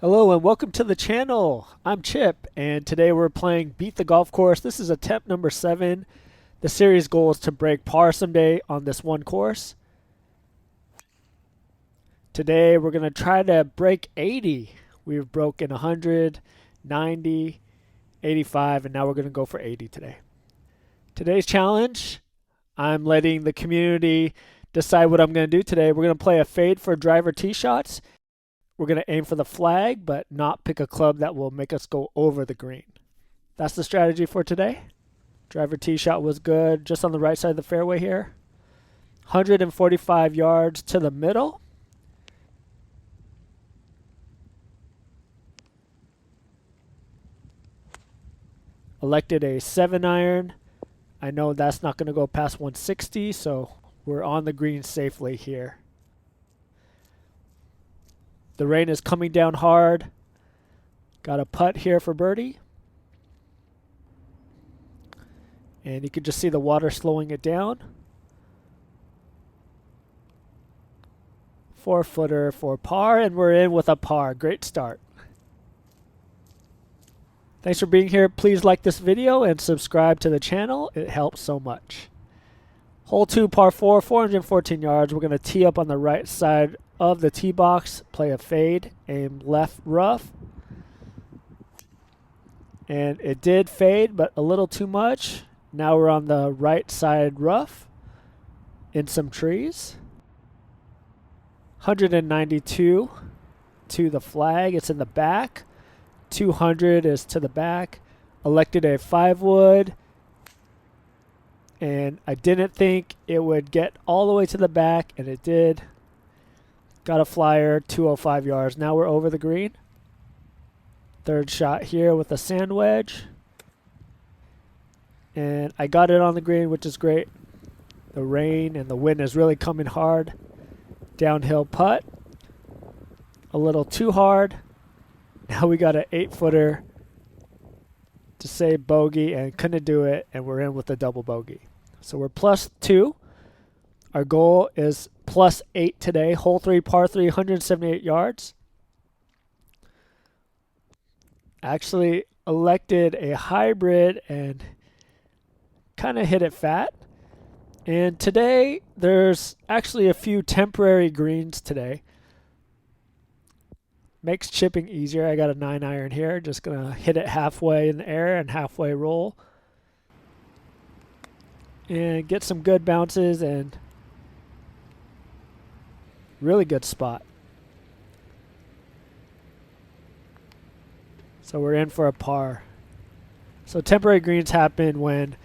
Hello and welcome to the channel. I'm Chip and today we're playing Beat the Golf Course. This is attempt number 7. The series goal is to break par someday on this one course. Today we're going to try to break 80. We've broken 100, 90, 85, and now we're going to go for 80 today. Today's challenge, I'm letting the community decide what I'm going to do today. We're going to play a fade for driver tee shots. We're going to aim for the flag, but not pick a club that will make us go over the green. That's the strategy for today. Driver tee shot was good, just on the right side of the fairway here. 145 yards to the middle. Elected a 7-iron. I know that's not going to go past 160, so we're on the green safely here. The rain is coming down hard. Got a putt here for birdie. And you can just see the water slowing it down. 4-footer for par, and we're in with a par. Great start. Thanks for being here. Please like this video and subscribe to the channel. It helps so much. Hole 2, par 4, 414 yards. We're going to tee up on the right side of the tee box, play a fade, aim left rough. And it did fade, but a little too much. Now we're on the right side rough in some trees. 192 to the flag. It's in the back. 200 is to the back. Elected a 5-wood. And I didn't think it would get all the way to the back, and it did. Got a flyer, 205 yards. Now we're over the green. Third shot here with a sand wedge. And I got it on the green, which is great. The rain and the wind is really coming hard. Downhill putt. A little too hard. Now we got an 8-footer to say bogey and couldn't do it, and we're in with a double bogey. So we're +2. Our goal is +8 today. Hole 3, par 3, 178 yards. Actually elected a hybrid and kind of hit it fat. And today there's actually a few temporary greens today. Makes chipping easier. I got a 9-iron here. Just going to hit it halfway in the air and halfway roll. And get some good bounces and really good spot. So we're in for a par. So temporary greens happen when,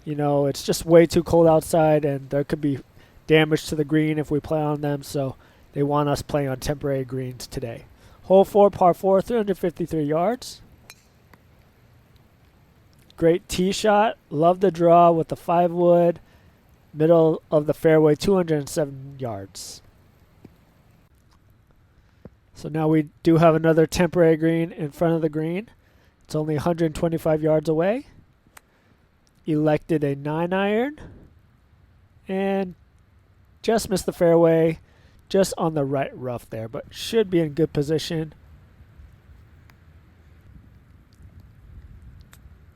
it's just way too cold outside and there could be damage to the green if we play on them. So they want us playing on temporary greens today. Hole 4, par 4, 353 yards. Great tee shot. Love the draw with the 5-wood. Middle of the fairway, 207 yards. So now we do have another temporary green in front of the green. It's only 125 yards away. Elected a 9-iron. And just missed the fairway. Just on the right rough there, but should be in good position.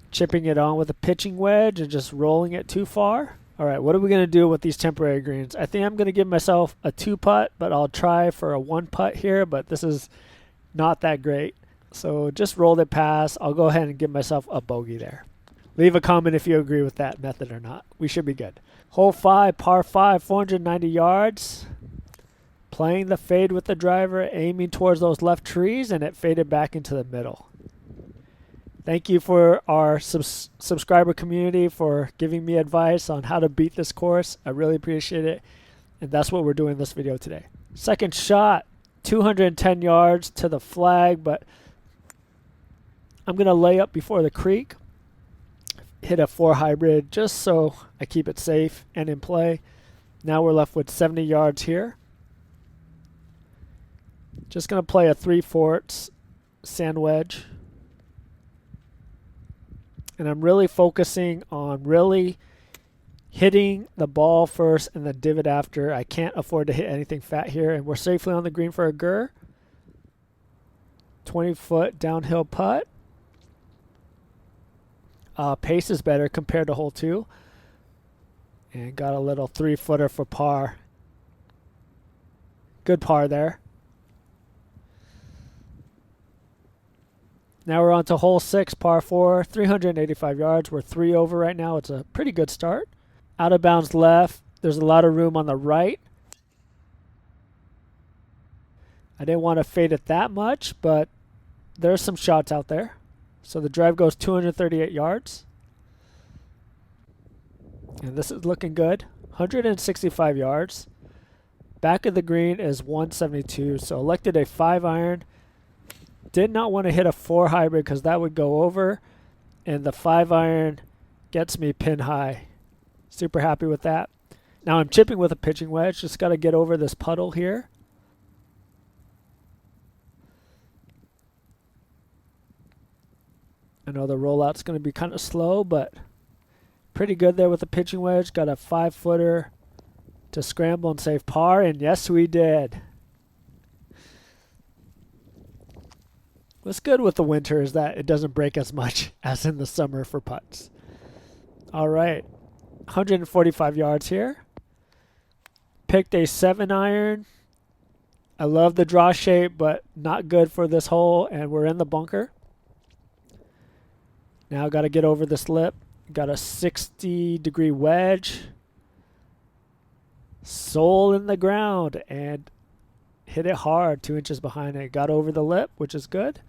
Chipping it on with a pitching wedge and just rolling it too far. All right, what are we going to do with these temporary greens? I think I'm going to give myself a 2-putt, but I'll try for a 1-putt here, but this is not that great. So just rolled it past. I'll go ahead and give myself a bogey there. Leave a comment if you agree with that method or not. We should be good. Hole 5, par 5, 490 yards. Playing the fade with the driver, aiming towards those left trees, and it faded back into the middle. Thank you for our subscriber community for giving me advice on how to beat this course. I really appreciate it. And that's what we're doing in this video today. Second shot, 210 yards to the flag, but I'm going to lay up before the creek. Hit a 4 hybrid just so I keep it safe and in play. Now we're left with 70 yards here. Just going to play a 3/4 sand wedge. And I'm really focusing on really hitting the ball first and the divot after. I can't afford to hit anything fat here, and we're safely on the green for a gur. 20-foot downhill putt. Pace is better compared to hole 2. And got a little 3-footer for par. Good par there. Now we're on to hole 6, par 4, 385 yards. We're 3 over right now. It's a pretty good start. Out of bounds left. There's a lot of room on the right. I didn't want to fade it that much, but there's some shots out there. So the drive goes 238 yards. And this is looking good. 165 yards. Back of the green is 172. So elected a 5-iron. Did not want to hit a 4 hybrid because that would go over. And the 5-iron gets me pin high. Super happy with that. Now I'm chipping with a pitching wedge. Just got to get over this puddle here. I know the rollout's going to be kind of slow, but pretty good there with the pitching wedge. Got a 5-footer to scramble and save par, and yes, we did. What's good with the winter is that it doesn't break as much as in the summer for putts. All right, 145 yards here. Picked a 7-iron. I love the draw shape, but not good for this hole, and we're in the bunker. Now got to get over this lip. Got a 60-degree wedge. Sole in the ground, and hit it hard, 2 inches behind it. Got over the lip, which is good.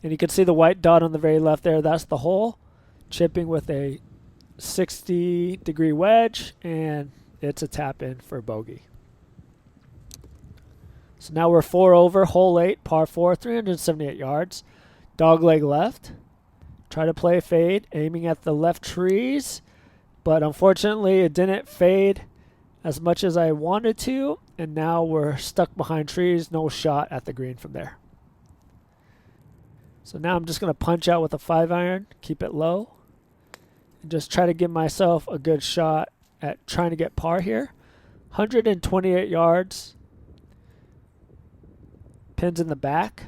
And you can see the white dot on the very left there. That's the hole. Chipping with a 60-degree wedge, and it's a tap in for bogey. So now we're 4 over, hole 8, par 4, 378 yards. Dogleg left. Try to play a fade, aiming at the left trees. But unfortunately, it didn't fade as much as I wanted to. And now we're stuck behind trees. No shot at the green from there. So now I'm just going to punch out with a 5-iron, keep it low, and just try to give myself a good shot at trying to get par here. 128 yards. Pins in the back.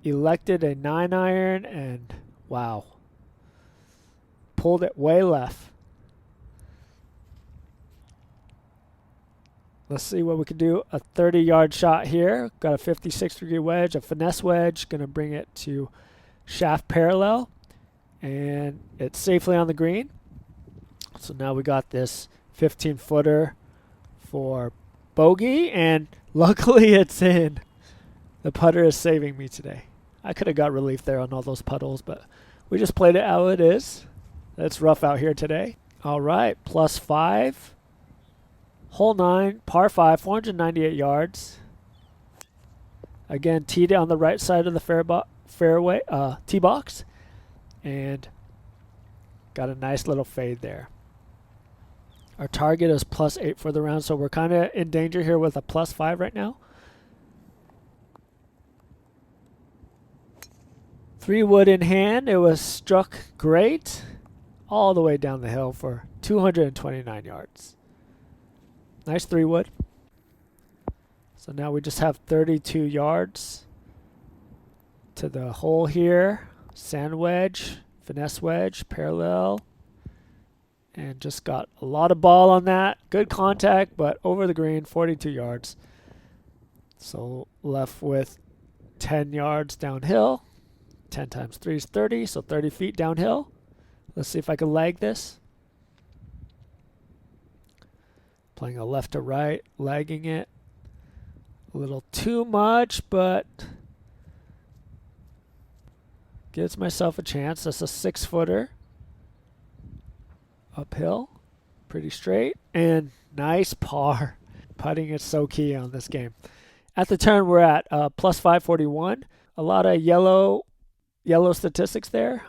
Elected a 9-iron, and wow. Pulled it way left. Let's see what we can do. A 30-yard shot here. Got a 56-degree wedge, a finesse wedge. Going to bring it to shaft parallel. And it's safely on the green. So now we got this 15-footer for bogey. And luckily it's in. The putter is saving me today. I could have got relief there on all those puddles, but we just played it how it is. It's rough out here today. All right, +5. Hole 9, par 5, 498 yards. Again, teed it on the right side of the fairway, tee box, and got a nice little fade there. Our target is +8 for the round, so we're kind of in danger here with a +5 right now. 3 wood in hand. It was struck great all the way down the hill for 229 yards. Nice 3 wood. So now we just have 32 yards to the hole here. Sand wedge, finesse wedge, parallel. And just got a lot of ball on that. Good contact, but over the green, 42 yards. So left with 10 yards downhill. 10 times 3 is 30, so 30 feet downhill. Let's see if I can lag this. Playing a left to right, lagging it. A little too much, but gives myself a chance. That's a 6-footer. Uphill, pretty straight, and nice par. Putting is so key on this game. At the turn, we're at +541. A lot of yellow statistics there.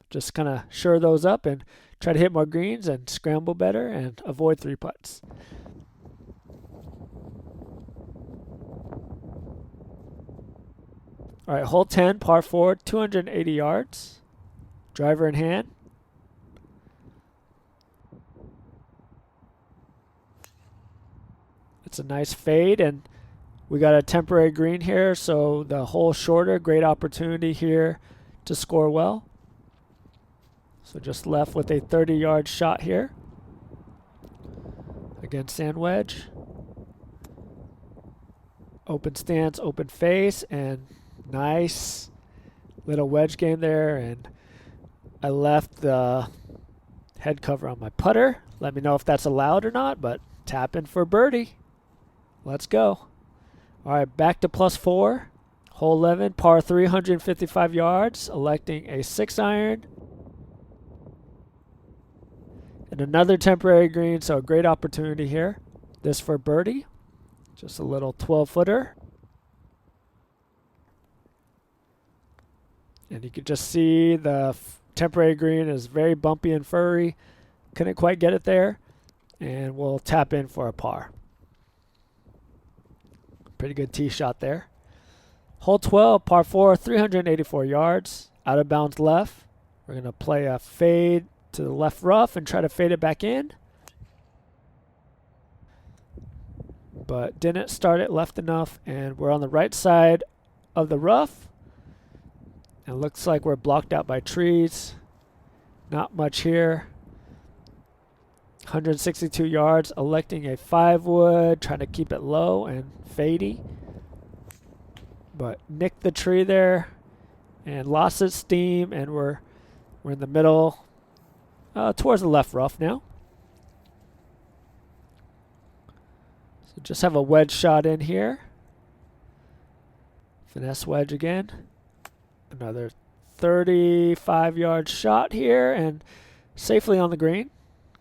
Just kind of shore those up and try to hit more greens and scramble better and avoid 3 putts. All right, hole 10, par 4, 280 yards. Driver in hand. It's a nice fade, and We got a temporary green here, so the hole shorter, great opportunity here to score well. So just left with a 30-yard shot here. Again, sand wedge. Open stance, open face, and nice little wedge game there. And I left the head cover on my putter. Let me know if that's allowed or not, but tap in for birdie. Let's go. All right, back to +4. Hole 11, par 355 yards, electing a 6-iron. And another temporary green, so a great opportunity here. This for birdie. Just a little 12-footer. And you can just see the temporary green is very bumpy and furry. Couldn't quite get it there. And we'll tap in for a par. Pretty good tee shot there. Hole 12, par 4, 384 yards. Out of bounds left. We're going to play a fade to the left rough and try to fade it back in. But didn't start it left enough, and we're on the right side of the rough. It looks like we're blocked out by trees. Not much here. 162 yards, electing a 5-wood, trying to keep it low and fadey. But nicked the tree there and lost its steam, and we're in the middle, towards the left rough now. So just have a wedge shot in here. Finesse wedge again. Another 35-yard shot here and safely on the green.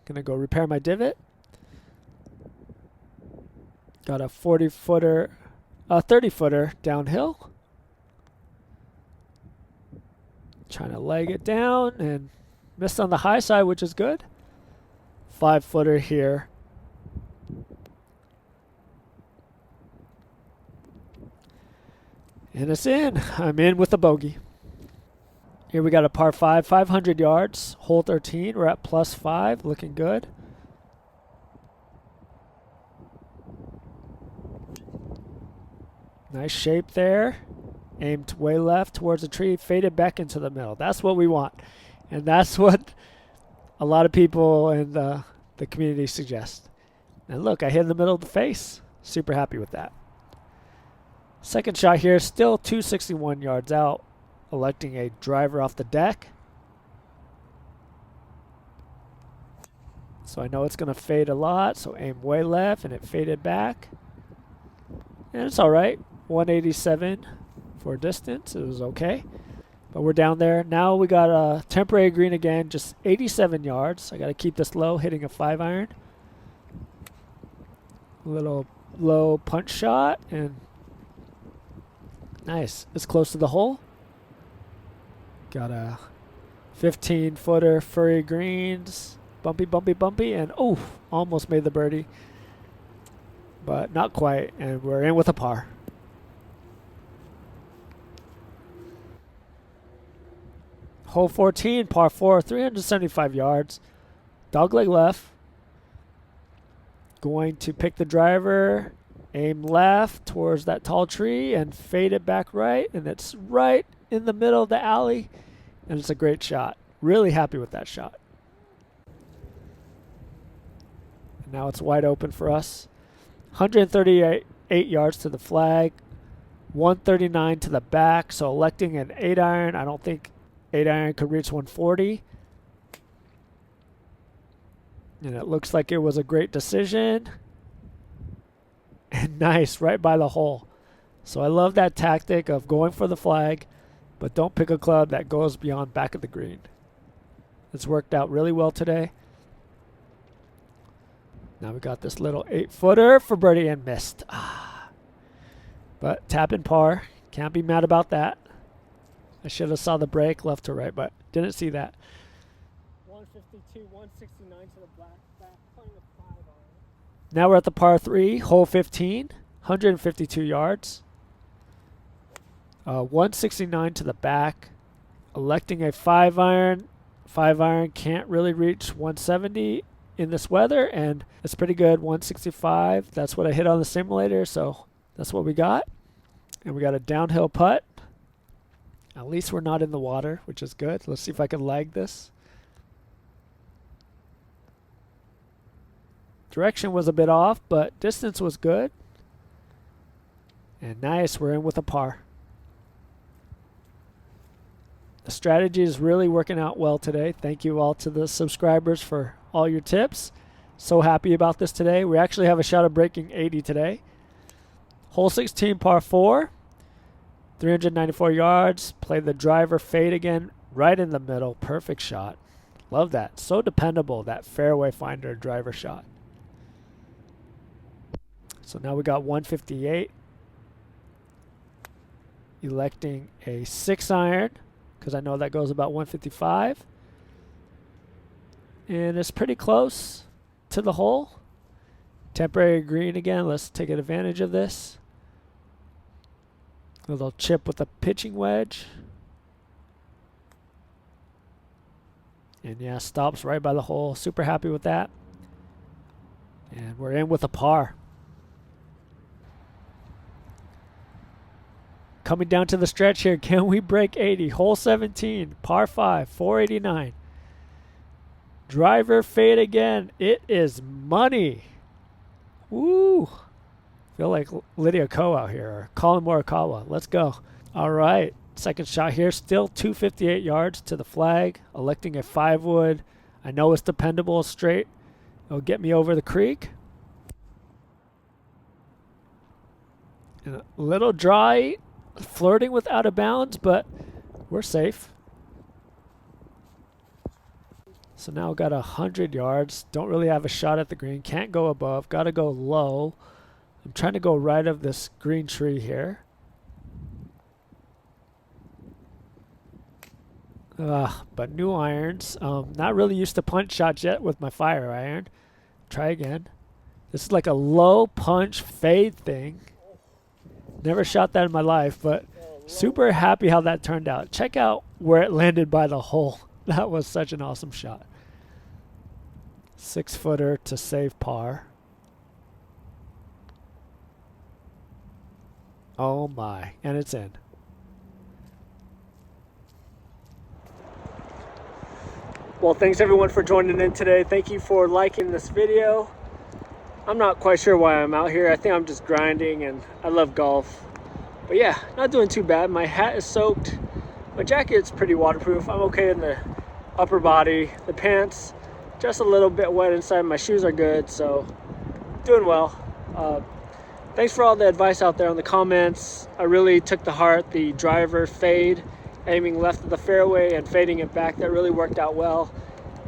Gonna go repair my divot. Got a 40-footer, a 30-footer downhill. Trying to leg it down and missed on the high side, which is good. 5-footer here. And it's in. I'm in with a bogey. Here we got a par 5, 500 yards. Hole 13, we're at +5, looking good. Nice shape there. Aimed way left towards the tree, faded back into the middle. That's what we want. And that's what a lot of people in the community suggest. And look, I hit in the middle of the face. Super happy with that. Second shot here, still 261 yards out. Electing a driver off the deck. So I know it's going to fade a lot, so aim way left, and it faded back. And it's all right. 187 for distance. It was okay. But we're down there. Now we got a temporary green again, just 87 yards. I got to keep this low, hitting a 5-iron. Little low punch shot, and nice. It's close to the hole. Got a 15-footer, furry greens, bumpy, bumpy, bumpy, and oh, almost made the birdie, but not quite, and we're in with a par. Hole 14, par 4, 375 yards, dogleg left. Going to pick the driver, aim left towards that tall tree, and fade it back right, and it's right in the middle of the alley, and it's a great shot. Really happy with that shot. And now it's wide open for us. 138 yards to the flag, 139 to the back, so electing an 8-iron. I don't think 8-iron could reach 140. And it looks like it was a great decision. And nice, right by the hole. So I love that tactic of going for the flag, but don't pick a club that goes beyond back of the green. It's worked out really well today. Now we got this little 8-footer for birdie and missed. But tap in par. Can't be mad about that. I should have saw the break left to right, but didn't see that. 152, 169 to the back, playing a 5-iron. Now we're at the par 3, hole 15, 152 yards. 169 to the back, electing a 5-iron. 5-iron can't really reach 170 in this weather, and it's pretty good. 165. That's what I hit on the simulator, so That's what we got. And we got a downhill putt. At least we're not in the water, which is good. Let's see if I can lag this. Direction was a bit off, but distance was good. And nice, we're in with a par. The strategy is really working out well today. Thank you all to the subscribers for all your tips. So happy about this today. We actually have a shot of breaking 80 today. Hole 16, par 4. 394 yards. Play the driver fade again, right in the middle. Perfect shot. Love that. So dependable, that fairway finder driver shot. So now we got 158. Electing a 6-iron, because I know that goes about 155. And it's pretty close to the hole. Temporary green again. Let's take advantage of this. A little chip with a pitching wedge. And yeah, stops right by the hole. Super happy with that. And we're in with a par. Coming down to the stretch here. Can we break 80? Hole 17, par 5, 489. Driver fade again. It is money. Woo. Feel like Lydia Ko out here, or Colin Morikawa. Let's go. All right. Second shot here. Still 258 yards to the flag. Electing a 5-wood. I know it's dependable straight. It'll get me over the creek. And a little dry. Flirting with out of bounds, but we're safe. So now got 100 yards. Don't really have a shot at the green. Can't go above. Got to go low. I'm trying to go right of this green tree here. But new irons. Not really used to punch shots yet with my fire iron. Try again. This is like a low punch fade thing. Never shot that in my life, but super happy how that turned out. Check out where it landed by the hole. That was such an awesome shot. 6-footer to save par. Oh my, and it's in. Well, thanks everyone for joining in today. Thank you for liking this video. I'm not quite sure why I'm out here. I think I'm just grinding, and I love golf. But yeah, not doing too bad. My hat is soaked. My jacket's pretty waterproof. I'm okay in the upper body. The pants, just a little bit wet inside. My shoes are good, so doing well. Thanks for all the advice out there in the comments. I really took to heart the driver fade, aiming left of the fairway and fading it back. That really worked out well.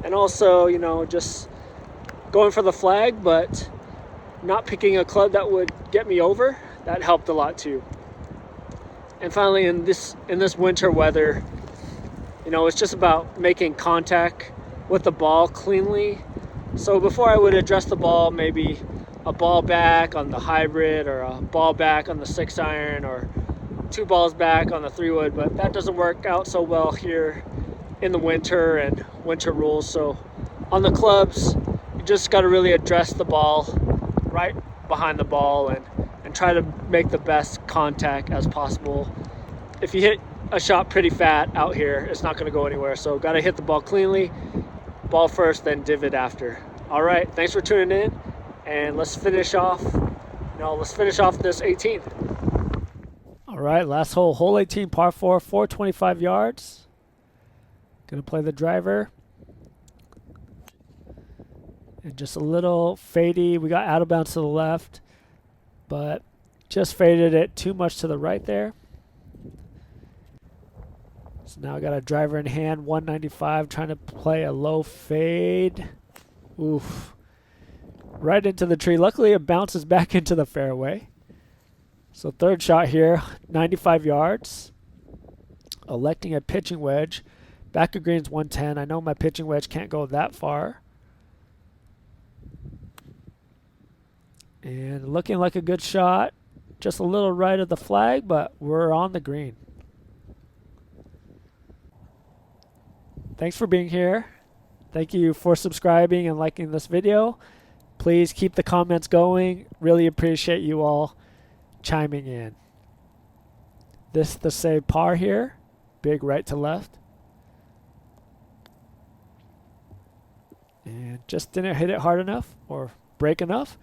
And also, you know, just going for the flag, but not picking a club that would get me over. That helped a lot too. And finally, in this winter weather, you know, it's just about making contact with the ball cleanly. So before I would address the ball, maybe a ball back on the hybrid, or a ball back on the 6-iron, or 2 balls back on the 3-wood, but that doesn't work out so well here in the winter and winter rules. So on the clubs, you just got to really address the ball right behind the ball and try to make the best contact as possible. If you hit a shot pretty fat out here, it's not going to go anywhere. So got to hit the ball cleanly, ball first, then divot after. All right, thanks for tuning in, and let's finish off this 18th. All right, last hole, hole 18, par 4, 425 yards. Gonna play the driver. And just a little fadey. We got out of bounds to the left, but just faded it too much to the right there. So now I got a driver in hand, 195, trying to play a low fade. Oof. Right into the tree. Luckily, it bounces back into the fairway. So third shot here, 95 yards. Electing a pitching wedge. Back of green's 110. I know my pitching wedge can't go that far. And looking like a good shot. Just a little right of the flag, but we're on the green. Thanks for being here. Thank you for subscribing and liking this video. Please keep the comments going. Really appreciate you all. chiming in. This the save par here. Big right to left. And just didn't hit it hard enough or break enough.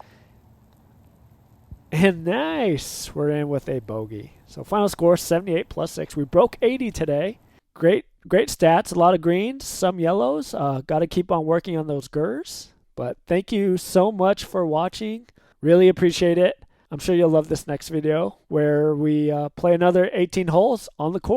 And nice. We're in with a bogey. So final score 78 plus 6. We broke 80 today. Great stats. A lot of greens, some yellows. Got to keep on working on those gers. But thank you so much for watching. Really appreciate it. I'm sure you'll love this next video where we play another 18 holes on the course.